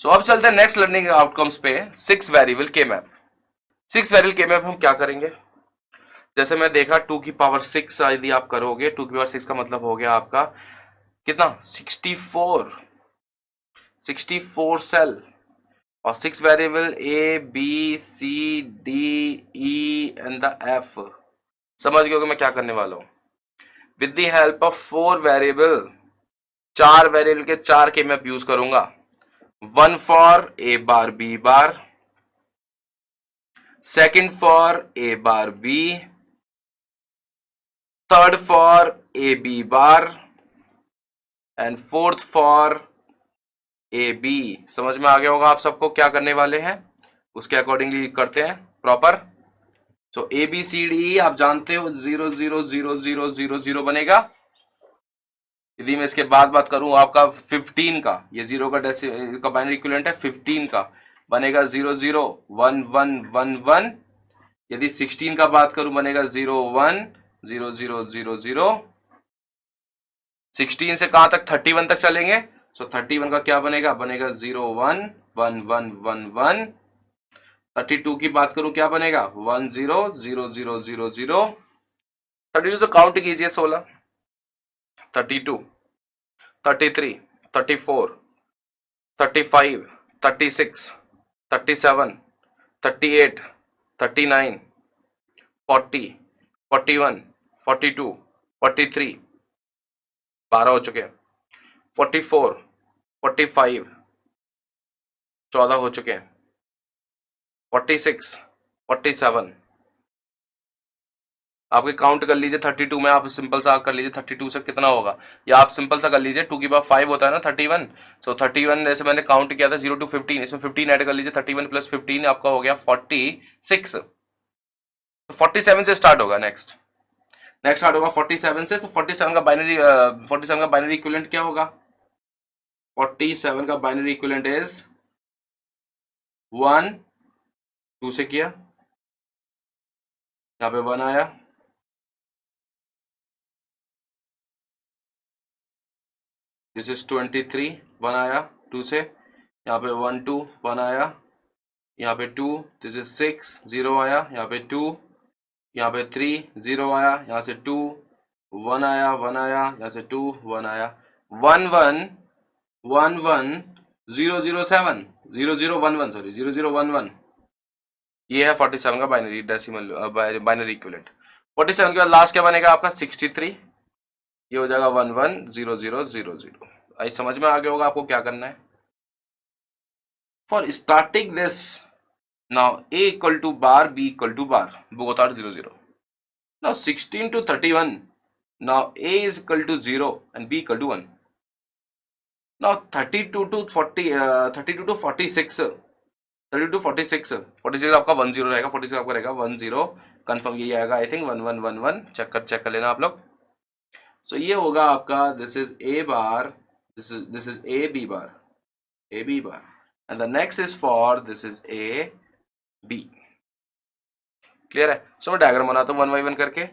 सो अब चलते हैं नेक्स्ट लर्निंग आउटकम्स पे, 6 वेरिएबल के मैप। 6 वेरिएबल के मैप हम क्या करेंगे, जैसे मैं देखा 2 की पावर 6 यदि आप करोगे, 2 की पावर 6 का मतलब हो गया आपका कितना, 64, 64 सेल, और 6 variable A B C D E and the F. समझ गए कि मैं क्या करने वाला हूं, with the help of 4 variable, 4 variable के 4 के मैप यूज करूंगा। 1 for A bar B bar, second for A bar B, third for A B bar, and fourth for A B. समझ में आ गया होगा आप सबको क्या करने वाले हैं, उसके अकॉर्डिंगली करते हैं proper. So A B C D आप जानते हो 0 0 0 0 0 बनेगा। यदि मैं इसके बाद बात करूं आपका 15 का, ये 0 का बाइनरी इक्विवेलेंट है, 15 का बनेगा 0 0 1 1 1 1। यदि 16 का बात करूं बनेगा 0 1 0 0 0 0। 16 से कहां तक, 31 तक चलेंगे। सो 31 का क्या बनेगा, बनेगा 0 1 1 1 1 1। 32 की बात करूं क्या बनेगा, 1 0 0 0 0 0। 32 से काउंट कीजिए, 16, 32, 33, 34, 35, 36, 37, 38, 39, 40, 41, 42, 43, 12 हो चुके हैं, 44, 45, 14 हो चुके हैं, 46, 47। आपके काउंट कर लीजिए 32 में, आप सिंपल सा कर लीजिए 32 से कितना होगा, या आप सिंपल सा कर लीजिए 2 की पावर 5 होता है ना 31। सो 31 जैसे मैंने काउंट किया था 0 to 15, इसमें 15 ऐड कर लीजिए, 31 प्लस 15 आपका हो गया 46। तो 47 से स्टार्ट होगा नेक्स्ट, नेक्स्ट स्टार्ट होगा 47 से। तो 47 का बाइनरी इक्विवेलेंट क्या होगा, 47 का बाइनरी इक्विवेलेंट इज 1, 2 से किया, यहाँ पे 1 आया, दिस इज 23, 1 आया 2 से, यहाँ पे 1 2 1 आया, यहाँ पे 2, दिस इज 6 0 आया, यहाँ पे 2, यहाँ पे 3 0 आया, यहाँ से 2 1 आया, 1 आया, यहाँ से 2 1 आया, 1 1 1 1 0 0 7 0 0 1 1, सॉरी 0 0 1 1। ये है 47 का बाइनरी डेसिमल बाइनरी इक्विवेलेंट। 47 के बाद लास्ट क्या बनेगा आपका 63, ये हो जाएगा 1 1 0 0 0 0। आई समझ में आ गया होगा आपको क्या करना है। For starting this, now a equal to bar, b equal to bar, both are 0 0. Now 16 to 31, now a is equal to 0 and b equal to 1. Now 32 to 40, 32 to 46, 32 to 46, 46 आपका 1 0 रहेगा, 46 आपका रहेगा 1 0, कंफर्म यही आएगा आई थिंक 1 1 1 1। चेक कर लेना आप लोग। सो ये होगा आपका, this is A bar, this is A B bar, A B bar, and the next is for this is A B. Clear है। सो मैं डायग्राम बनाता हूं 1 बाई 1 करके।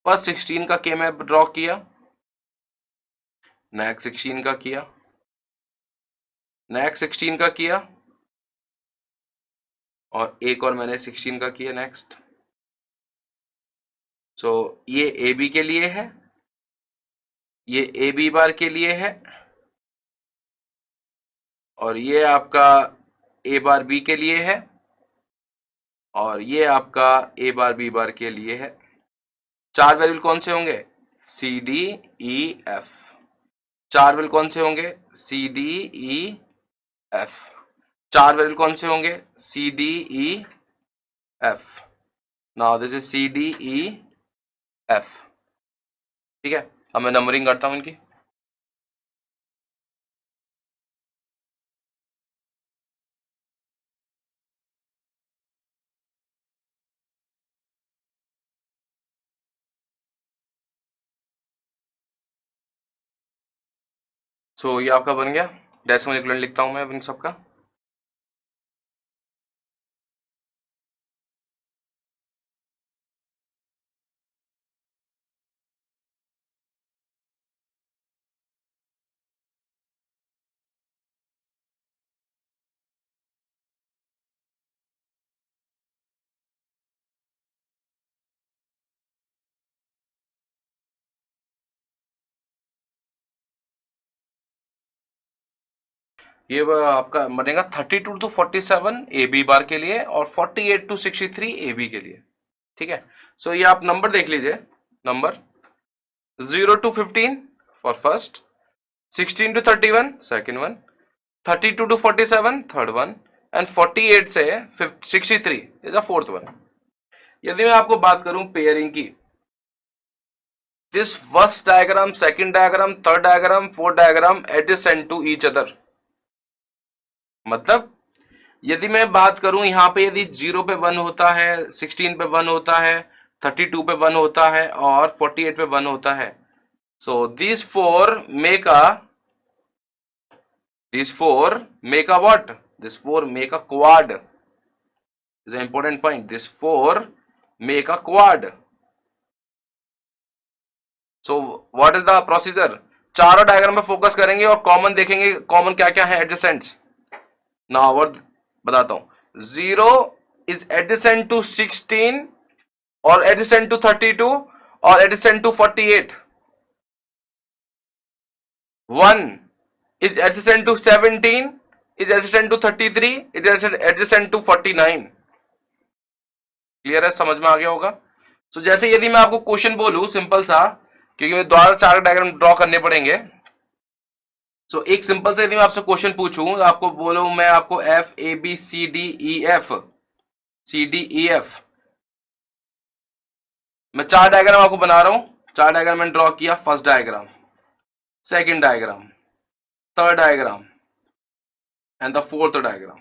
फर्स्ट 16 का के मैं ड्रॉ किया, नेक्स्ट 16 का किया, नेक्स्ट 16 का किया, और एक और मैंने 16 का किया नेक्स्ट। सो ये ए बी के लिए है, ये ए बी बार के लिए है, और ये आपका ए बार बी के लिए है, और ये आपका ए बार बी बार के लिए है। 4 वेरिएबल कौन से होंगे, C D E F. 4 variable कौन से होंगे, C D E F. 4 variable कौन से होंगे, C D E F. Now this is C D E F. ठीक है, अब मैं नंबरिंग करता हूं इनकी। सो ये आपका बन गया, डेसिमल इक्विवेलेंट लिखता हूं मैं इन सबका। ये आपका बनेगा 32 to 47 ए बी बार के लिए और 48 to 63 ए बी के लिए, ठीक है। सो ये आप नंबर देख लीजिए, number 0 to 15 for first, 16 to 31 second one, 32 to 47 third one, and 48 से 63 इज द फोर्थ वन। यदि मैं आपको बात करूं पेयरिंग की, this first diagram, second diagram, third diagram, fourth diagram adjacent to each other. मतलब यदि मैं बात करूं यहां पे, यदि 0 पे 1 होता है, 16 पे 1 होता है, 32 पे 1 होता है और 48 पे 1 होता है, सो these four make a what? These four make a quad. This is an important point. These four make a quad. So what is the procedure? चारों डायग्राम पे फोकस करेंगे और कॉमन देखेंगे, कॉमन क्या क्या है एडजेसेंट्स। नाउ और बताता हूं, 0 इज एडजेसेंट टू 16 और एडजेसेंट टू 32 और adjacent to 48। 1 is adjacent to 17, is adjacent to 33, is adjacent to 49। Clear है, समझ में आ गया होगा। सो जैसे यदि मैं आपको क्वेश्चन बोलूं सिंपल सा, क्योंकि मैं द्वारा चार डायग्राम ड्रॉ करने पड़ेंगे। सो एक सिंपल सा यदि मैं आपसे क्वेश्चन पूछूं, आपको बोलूं मैं आपको F A B C D E F, C D E F, मैं चार डायग्राम आपको बना रहा हूं, चार डायग्राम मैंने ड्रॉ किया, first diagram, second diagram, third diagram and the fourth diagram।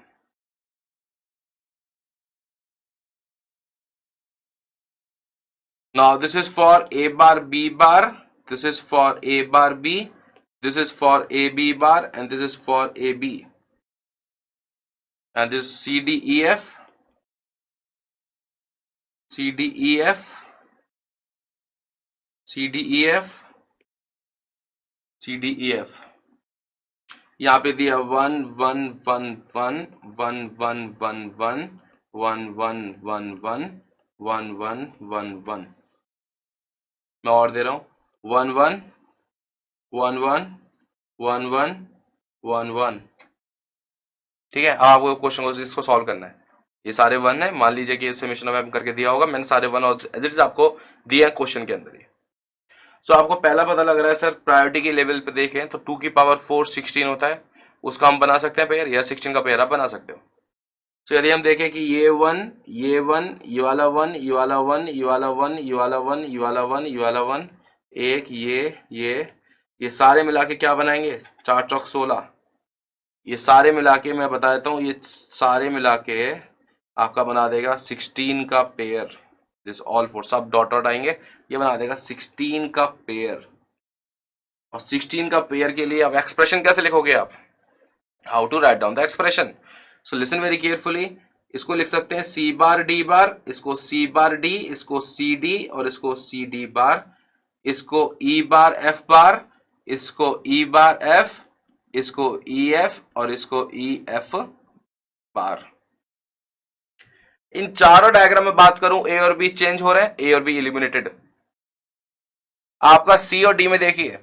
Now this is for A bar B bar, this is for A bar B, this is for A B bar, and this is for A B, and this is C D E F, C D E F, C D E F, C D E F। यहाँ पे दिया 1 1 1 1 1 1 1 1 1 1 1 1 1 1 1 1। मैं और दे रहा हूं 1 1 1 1 1 1 1 1। ठीक है, अब आपको क्वेश्चन को इसको सॉल्व करना है। ये सारे 1 है, मान लीजिए कि समेशन ऑफ m करके दिया होगा, मैंने सारे 1 और एज इट इज आपको दिया है क्वेश्चन के अंदर ही। सो आपको पहला पता लग रहा है सर, प्रायोरिटी के लेवल पे देखें तो 2 की पावर 4 16 होता है, उसका हम बना सकते हैं पेयर, या 16 का पेयर आप बना सकते हो। सो यदि हम देखें कि ये 1 ये 1 ये वाला 1 ये वाला 1 ये वाला 1 ये वाला 1 ये वाला 1 ये वाला 1, एक ये सारे मिला के क्या बनाएंगे, 4 चौक 16। ये सारे मिला के मैं बता देता हूँ, ये सारे मिला के आपका बना देगा 16 का पेयर। दिस ऑल फोर सब डॉट डॉट आएंगे, ये बना देगा 16 का पेयर। और 16 का पेयर के लिए अब एक्सप्रेशन कैसे लिखोगे आप, how to write down the expression. So listen very carefully, इसको लिख सकते हैं सी बार डी बार, इसको सी बार डी, इसको सी डी और इसको सी डी बार, इसको ई बार एफ बार, इसको ई बार एफ, इसको ई एफ और इसको ई एफ बार। इन चारों डायग्राम में बात करूं, ए और बी चेंज हो रहे हैं, ए और बी इलिमिनेटेड। आपका सी और डी में देखिए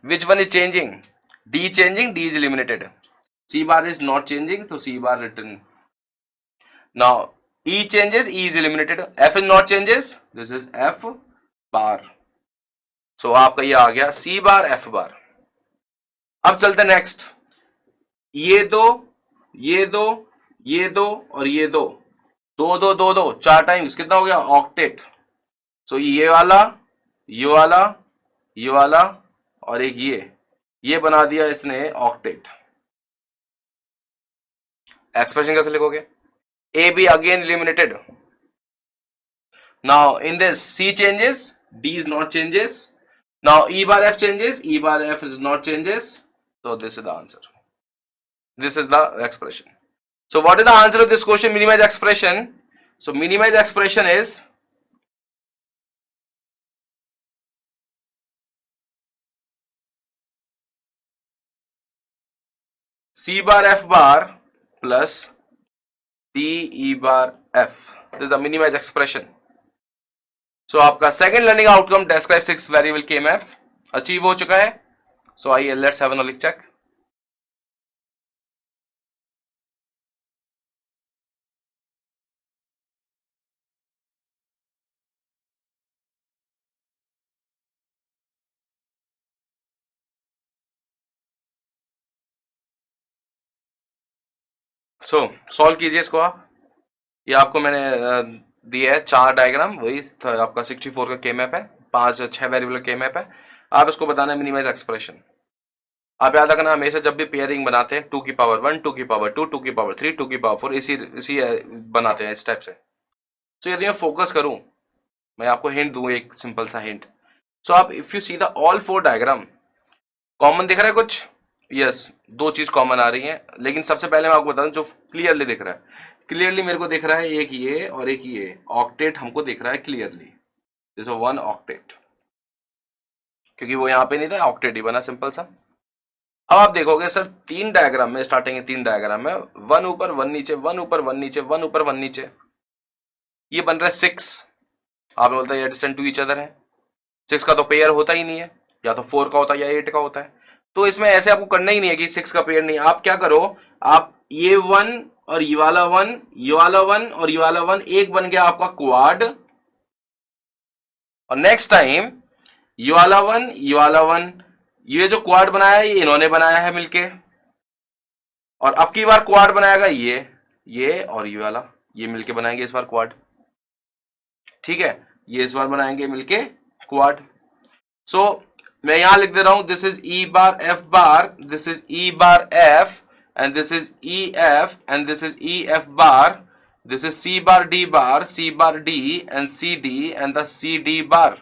which one is changing, D changing, D is eliminated, C bar is not changing तो C bar return. Now E changes, E is eliminated, F is not changes, this is F bar. So आपका ये आ गया सी बार F बार। अब चलते next, ये दो ये दो ये दो और ये दो, दो दो दो दो 4 टाइम्स कितना हो गया, ऑक्टेट। सो ये वाला ये वाला ये वाला और एक ये बना दिया इसने ऑक्टेट। एक्सप्रेशन कैसे लिखोगे, A B again eliminated. Now in this C changes, D is not changes, now E bar F changes, E bar F is not changes, so this is the answer, this is the expression. So what is the answer of this question, minimize expression? So minimize expression is C bar F bar plus D E bar F, this is the minimize expression. So आपका second learning outcome describe 6 variable K map achieve हो चुका है। So आइए let's have a look check। So solve कीजिए इसको आप। ये आपको मैंने दिया है 4 डायग्राम, वही आपका 64 का के मैप है, 5-6 वेरिएबल के मैप है। आप इसको बताना है मिनिमाइज एक्सप्रेशन। आप याद रखना हमेशा जब भी पेयरिंग बनाते हैं 2 की पावर 1, 2 की पावर 2, 2 की पावर 3, 2 की पावर 4, इसी बनाते हैं इस टाइप से। सो यदि मैं फोकस करूं, मैं आपको हिंट दूं, एक सिंपल सा हिंट। सो आप if you see the all 4 diagram, common दिख रहा है कुछ? यस, 2 चीज कॉमन आ रही है, लेकिन सबसे पहले मैं आपको बता दूं जो क्लियरली दिख रहा है। क्लियरली मेरे को दिख रहा है एक ये और एक ये ऑक्टेट हमको दिख रहा है क्लियरली, दिस 1 ऑक्टेट, क्योंकि वो यहां पे नहीं था, ऑक्टेट ही बना सिंपल सा। अब आप देखोगे सर 3 डायग्राम में, स्टार्टिंग 3 डायग्राम में 1 ऊपर 1 नीचे, 1 ऊपर 1 नीचे, 1 ऊपर 1 नीचे, ये बन रहा है 6। आप बोलते हैं एडजेसेंट टू ईच अदर है, 6 का तो पेयर होता ही नहीं है, या तो 4 का होता है या 8 का होता है। तो इसमें ऐसे आपको करना ही नहीं है कि 6 का पेयर नहीं। आप क्या करो, आप ये 1 और ये वाला 1, ये वाला 1 और ये वाला 1, एक बन गया आपका क्वाड। और नेक्स्ट टाइम ये वाला 1, ये वाला 1, ये जो क्वाड बनाया है ये इन्होंने बनाया है मिलके, और अब की बार क्वाड बनाएगा ये और ये वाला, ये मिलके बनाएंगे इस बार क्वाड। ठीक है, ये इस बार बनाएंगे मिलके क्वाड। सो मैं यहां लिख दे रहा हूं, this is E bar F bar, this is E bar F, and this is E F, and this is E F bar, this is C bar D bar, C bar D, and C D, and the C D bar.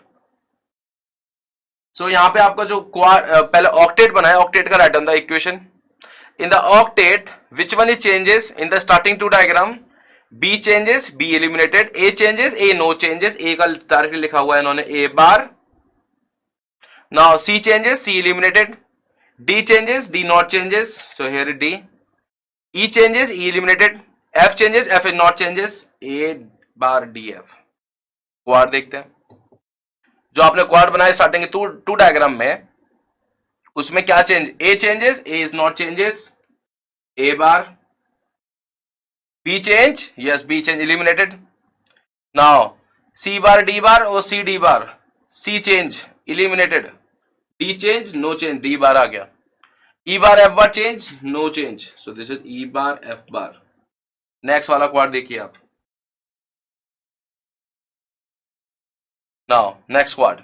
So यहां पे आपका जो पहले octet बनाया, octet का right down the equation. In the octet which one is changes in the starting 2 diagram? B changes, B eliminated, A changes, A no changes, A का directly लिखा हुआ है इन्होंने A bar. Now C changes, C eliminated, D changes, D not changes, so here is D, E changes, E eliminated, F changes, F is not changes, A bar D F। Quad देखते हैं, जो आपने quad बनाया starting के 2 diagram में, उसमें क्या change? A changes, A is not changes, A bar, B change, yes, B change eliminated. Now C bar D bar और C D bar, C change eliminated, D change no change, D bar आ गया, E bar F bar change no change, so this is E bar F bar। Next वाला quad देखिए आप। Now next quad,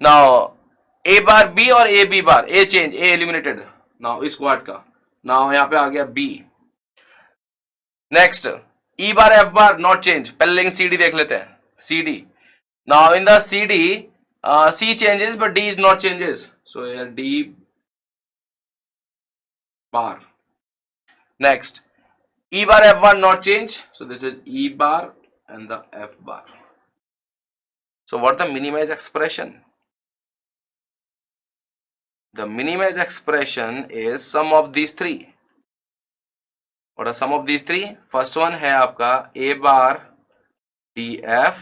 now A bar B और A B bar, A change, A eliminated, now इस quad का, now यहां पे आ गया B। Next E bar F bar not change, पहले लेकिन CD देख लेते हैं, CD। Now in the CD C changes but D is not changes, so here D bar। Next E bar F bar not change, so this is E bar and the F bar। So what the minimized expression? The minimized expression is sum of these 3। What are sum of these 3? First one है आपका A bar DF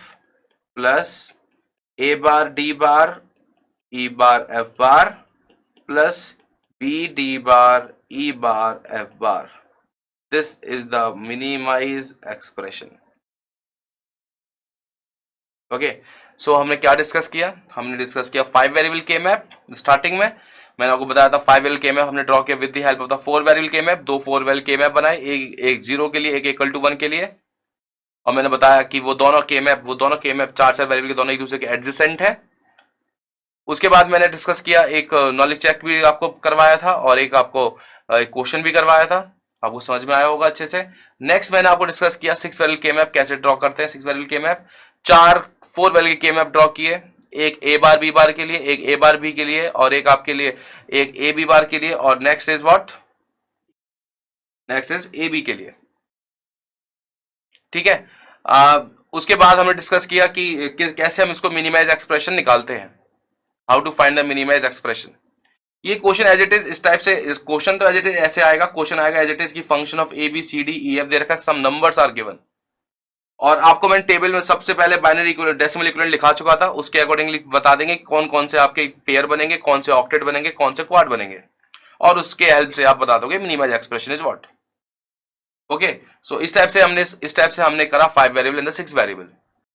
plus A bar D bar E bar F bar plus B D bar E bar F bar। This is the minimized expression। Okay, so हमने क्या discuss किया? हमने discuss किया 5 variable के map. Starting में मैंने आपको बताया था 5 वेरिएबल के मैप हमने ड्रॉ किया with the help of the 4 variable के मैप। 2 4 वेरिएबल के मैप बनाए, एक 0 के लिए, एक इक्वल टू 1 के लिए। और मैंने बताया कि वो दोनों के मैप 4 वेरिएबल के दोनों एक दूसरे के एडजेसेंट है। उसके बाद मैंने डिस्कस किया, एक नॉलेज चेक भी आपको करवाया था और एक आपको क्वेश्चन भी करवाया था। आपको समझ में आया होगा अच्छे से। नेक्स्ट मैंने आपको डिस्कस किया 6 वेरिएबल के मैप कैसे ड्रॉ करते हैं। 6 वेरिएबल के मैप 4 वेरिएबल के मैप ड्रॉ किए, एक ए बार बी बार के लिए, एक ए बार बी के लिए, और एक आपके लिए एक ए बी बार के लिए, और next is what? Next is A B के लिए। ठीक है, उसके बाद हमने डिस्कस किया कि कैसे हम इसको मिनिमाइज एक्सप्रेशन निकालते हैं, how to find the minimize expression. ये क्वेश्चन एज इट इज इस टाइप से, इस क्वेश्चन तो एज इट इज ऐसे आएगा, क्वेश्चन आएगा एज इट इज की function of A B C D E F दे रखा, सम नंबर्स आर गिवन, और आपको मैंने टेबल में सबसे पहले बाइनरी डेसिमल इक्विवेलेंट लिखा चुका था, उसके अकॉर्डिंगली बता देंगे कौन कौन से आपके पेयर बनेंगे, कौन से ऑक्टेट बनेंगे, कौन से क्वाड बनेंगे, और उसके हेल्प से आप बता दोगे minimise expression is what. Okay, so इस टाइप से हमने करा 5 वेरिएबल एंड 6 वेरिएबल।